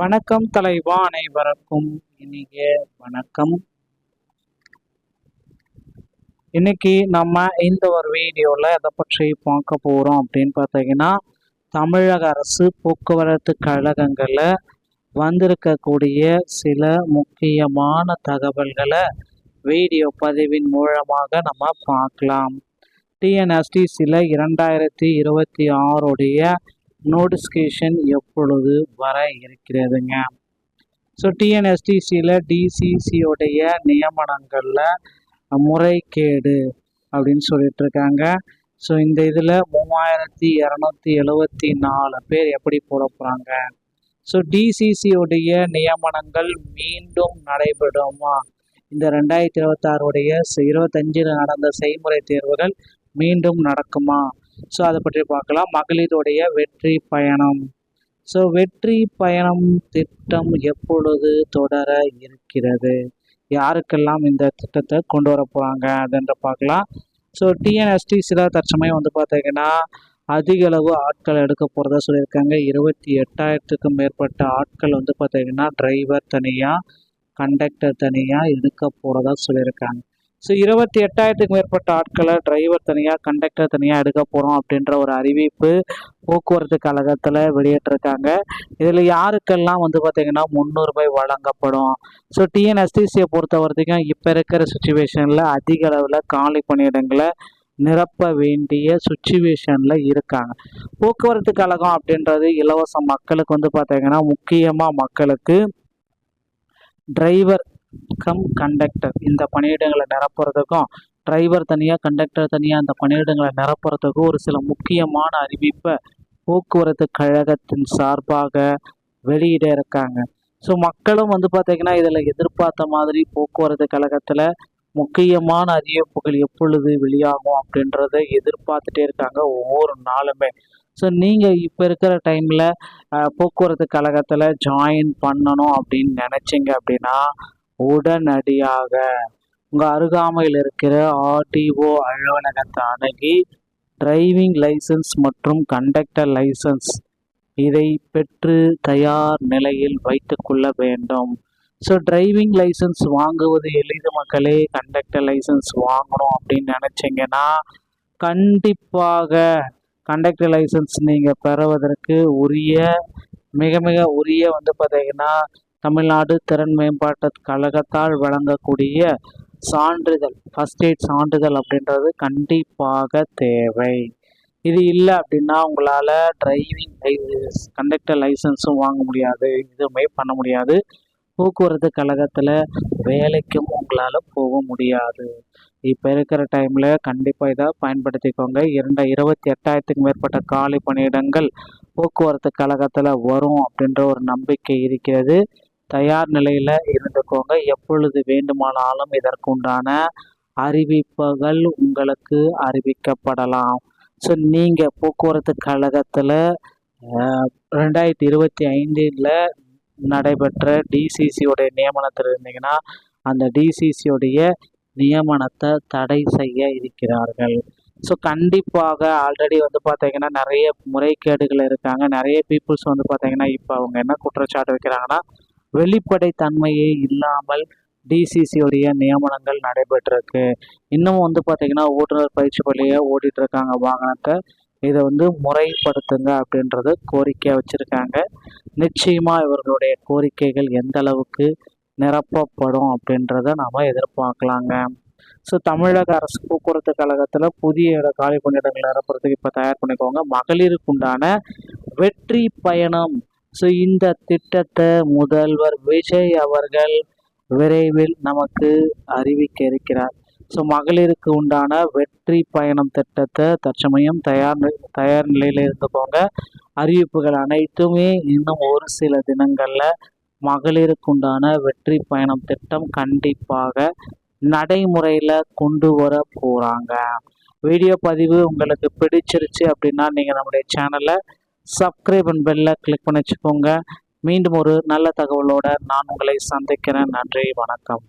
வணக்கம் தலைவா, அனைவருக்கும் இனிய வணக்கம். இன்னைக்கு நம்ம இந்த ஒரு வீடியோவில் எதை பற்றி பார்க்க போகிறோம் அப்படின்னு பார்த்தீங்கன்னா, தமிழக அரசு போக்குவரத்து கழகங்களில் வந்திருக்கக்கூடிய சில முக்கியமான தகவல்களை வீடியோ பதிவின் மூலமாக நம்ம பார்க்கலாம். டிஎன்எஸ்டிசியில் 2026 நோட்டிஃபிகேஷன் எப்பொழுது வர இருக்கிறதுங்க? ஸோ டிஎன்எஸ்டிசியில் டிசிசியோடைய நியமனங்களில் முறைகேடு அப்படின்னு சொல்லிட்டு இருக்காங்க. ஸோ இந்த இதில் 3274 பேர் எப்படி போட போகிறாங்க? ஸோ டிசிசியோடைய நியமனங்கள் மீண்டும் நடைபெறுமா? இந்த 2026 25 நடந்த செய்முறை தேர்வுகள் மீண்டும் நடக்குமா? ஸோ அதை பற்றி பார்க்கலாம். மகளிருடைய வெற்றி பயணம். ஸோ வெற்றி பயணம் திட்டம் எப்பொழுது தொடர இருக்கிறது? யாருக்கெல்லாம் இந்த திட்டத்தை கொண்டு வர போகிறாங்க அதுன்ற பார்க்கலாம். ஸோ டிஎன்எஸ்டிசியில் தற்சமயம் பார்த்தீங்கன்னா அதிக அளவு ஆட்கள் எடுக்க போகிறதா சொல்லியிருக்காங்க. 28,000க்கும் மேற்பட்ட ஆட்கள் பார்த்தீங்கன்னா டிரைவர் தனியாக, கண்டக்டர் தனியாக எடுக்க போகிறதா சொல்லியிருக்காங்க. ஸோ 28,000க்கும் மேற்பட்ட ஆட்களை டிரைவர் தனியாக, கண்டக்டர் தனியாக எடுக்க போகிறோம் அப்படின்ற ஒரு அறிவிப்பு போக்குவரத்து கழகத்தில் வெளியிட்டிருக்காங்க. இதில் யாருக்கெல்லாம் பார்த்தீங்கன்னா முன்னுரிமை வழங்கப்படும்? ஸோ டிஎன்எஸ்டிசியை பொறுத்த வரைக்கும் இப்போ இருக்கிற சுச்சுவேஷனில் அதிக அளவில் காலி பணியிடங்களை நிரப்ப வேண்டிய சுச்சுவேஷனில் இருக்காங்க. போக்குவரத்து கழகம் அப்படின்றது இலவச மக்களுக்கு பார்த்தீங்கன்னா முக்கியமாக மக்களுக்கு டிரைவர் கண்டக்டர் இந்த பணியிடங்களை நிரப்புறதுக்கும், டிரைவர் தனியாக, கண்டக்டர் தனியாக அந்த பணியிடங்களை நிரப்புறதுக்கும் ஒரு சில முக்கியமான அறிவிப்பை போக்குவரத்து கழகத்தின் சார்பாக வெளியிட இருக்காங்க. ஸோ மக்களும் பார்த்தீங்கன்னா இதில் எதிர்பார்த்த மாதிரி போக்குவரத்து கழகத்தில் முக்கியமான அறிவிப்புகள் எப்பொழுது வெளியாகும் அப்படின்றத எதிர்பார்த்துட்டே இருக்காங்க ஒவ்வொரு நாளுமே. ஸோ நீங்கள் இப்போ இருக்கிற டைமில் போக்குவரத்து கழகத்தில் ஜாயின் பண்ணணும் அப்படின்னு நினச்சிங்க அப்படின்னா உடனடியாக உங்கள் அருகாமையில் இருக்கிற ஆர்டிஓ அலுவலகத்தை அணுகி டிரைவிங் லைசன்ஸ் மற்றும் கண்டக்டர் லைசன்ஸ் இதை பெற்று தயார் நிலையில் வைத்து கொள்ள வேண்டும். ஸோ டிரைவிங் லைசன்ஸ் வாங்குவது எளிது மக்களே. கண்டக்டர் லைசன்ஸ் வாங்கணும் அப்படின்னு நினச்சிங்கன்னா கண்டிப்பாக கண்டக்டர் லைசன்ஸ் நீங்கள் பெறுவதற்கு மிக மிக உரிய பார்த்தீங்கன்னா தமிழ்நாடு திறன் மேம்பாட்டு கழகத்தால் வழங்கக்கூடிய சான்றிதழ், ஃபர்ஸ்ட் எய்ட் சான்றிதழ் அப்படின்றது கண்டிப்பாக தேவை. இது இல்லை அப்படின்னா உங்களால் டிரைவிங் கண்டக்டர் லைசன்ஸும் வாங்க முடியாது, எதுவுமே பண்ண முடியாது. போக்குவரத்து கழகத்தில் வேலைக்கும் உங்களால் போக முடியாது. இப்போ இருக்கிற டைமில் கண்டிப்பாக இதை பயன்படுத்திக்கோங்க. 28,000க்கும் மேற்பட்ட காலி பணியிடங்கள் போக்குவரத்து கழகத்தில் வரும் அப்படின்ற ஒரு நம்பிக்கை இருக்கிறது. தயார் நிலையில் இருந்துக்கோங்க. எப்பொழுது வேண்டுமானாலும் இதற்குண்டான அறிவிப்புகள் உங்களுக்கு அறிவிக்கப்படலாம். ஸோ நீங்கள் போக்குவரத்து கழகத்தில் 2025 நடைபெற்ற டிசிசியோடைய நியமனத்தில் இருந்தீங்கன்னா அந்த டிசிசியோடைய நியமனத்தை தடை செய்ய இருக்கிறார்கள். ஸோ கண்டிப்பாக ஆல்ரெடி பார்த்தீங்கன்னா நிறைய முறைகேடுகள் இருக்காங்க. நிறைய பீப்புள்ஸ் பார்த்தீங்கன்னா இப்போ அவங்க என்ன குற்றச்சாட்டு வைக்கிறாங்கன்னா வெளிப்படை தன்மையே இல்லாமல் டிசிசியோடைய நியமனங்கள் நடைபெற்றிருக்கு. இன்னமும் பார்த்தீங்கன்னா ஓட்டுநர் பயிற்சி பள்ளியை ஓடிட்டு இருக்காங்க வாகனத்தை. இதை முறைப்படுத்துங்க அப்படின்றது கோரிக்கையாக வச்சுருக்காங்க. நிச்சயமாக இவர்களுடைய கோரிக்கைகள் எந்த அளவுக்கு நிரப்பப்படும் அப்படின்றத நாம் எதிர்பார்க்கலாங்க. ஸோ தமிழக அரசு போக்குவரத்து கழகத்தில் புதிய காலி பணியிடங்கள் நிரப்புறதுக்கு இப்போ தயார் பண்ணிக்கோங்க. மகளிருக்கு உண்டான வெற்றி பயணம். ஸோ இந்த திட்டத்தை முதல்வர் விஜய் அவர்கள் விரைவில் நமக்கு அறிவிக்க இருக்கிறார். ஸோ மகளிருக்கு உண்டான வெற்றி பயணம் திட்டத்தை தற்சமயம் தயார் நிலையில் இருந்துக்கோங்க. அறிவிப்புகள் அனைத்துமே இன்னும் ஒரு சில தினங்களில் மகளிருக்கு உண்டான வெற்றி பயணம் திட்டம் கண்டிப்பாக நடைமுறையில் கொண்டு வர போகிறாங்க. வீடியோ பதிவு உங்களுக்கு பிடிச்சிருச்சு அப்படின்னா நீங்கள் நம்முடைய சேனலை சப்ஸ்கிரைப் அண்ட் பெல்ல கிளிக் பண்ணி வச்சுக்கோங்க. மீண்டும் ஒரு நல்ல தகவலோடு நான் உங்களை சந்திக்கிறேன். நன்றி, வணக்கம்.